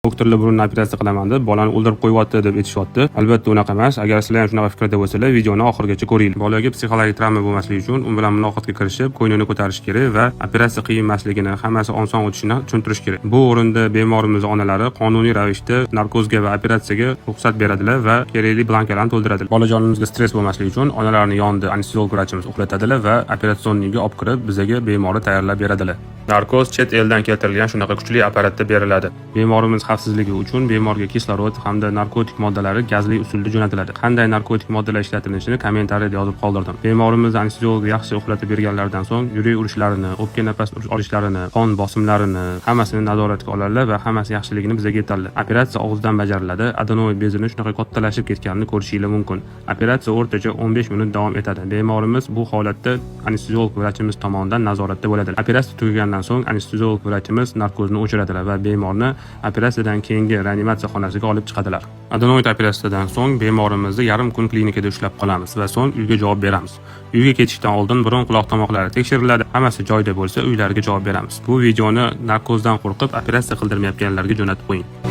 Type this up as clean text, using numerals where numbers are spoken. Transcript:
Doktorlar burunni operatsiya qilaman deb bolani o'ldirib qo'yyapti deb aytishyapti. Albatta unaqa emas. Agar sizlar ham shunaqa fikrda bo'lsalar, videoni oxirigacha ko'ringlar. Bolaga psixologik travma bo'lmasligi uchun u bilan muloqotga kirishib, ko'nglini ko'tarish kerak va operatsiya qiyin emasligini, hammasi oson o'tishini tushuntirish kerak. Bu o'rinda bemorimiz onalari qonuniy ravishda narkozga va operatsiyaga ruxsat beradilar va kerakli blankalarni to'ldiradilar. Bolajonimizga stress bo'lmasligi uchun onalarning yonida anesteziolog vrachimiz uxlatadilar va operatsionniyga olib kirib, bizga bemorni tayyorlab beradilar. Narkoz chet eldan keltirilgan shunaqa kuchli apparatda beriladi. Bemorimiz xavfsizligi uchun bemorga kislorod hamda narkotik moddalari gazli usulda jo'natiladi. Qanday narkotik moddalar ishlatilishini kommentariyada yozib qoldirdim. Bemorimizni anesteziolog yaxshi uxlatib berganlaridan so'ng yurak urishlarini, o'pka nafas olishlarini, qon bosimlarini hammasini nazoratga oladilar va hammasi yaxshiligini bizga aytadilar. Operatsiya og'izdan bajariladi. Adenoid bezini shunaqa kattalashib ketganini ko'rishingiz mumkin. Operatsiya o'rtacha 15 minut davom etadi. Bemorimiz bu holatda anesteziolog vrachimiz tomonidan nazoratda bo'ladi. Operatsiya tugagandan so'ng anesteziolog vrachimiz narkozni o'chiradilar va bemorni operatsiyadan keyingi reanimatsiya xonasiga olib chiqadilar. Adenoid operatsiyadan so'ng bemorimizni yarim kun klinikada ushlab qolamiz va so'ng uyga javob beramiz. Uyga ketishdan oldin burun quloq tomoqlari tekshiriladi. Hammasi joyida bo'lsa, uylariga javob beramiz. Bu videoni narkozdan qo'rqib operatsiya qildirmayotganlarga jo'natib qo'ying.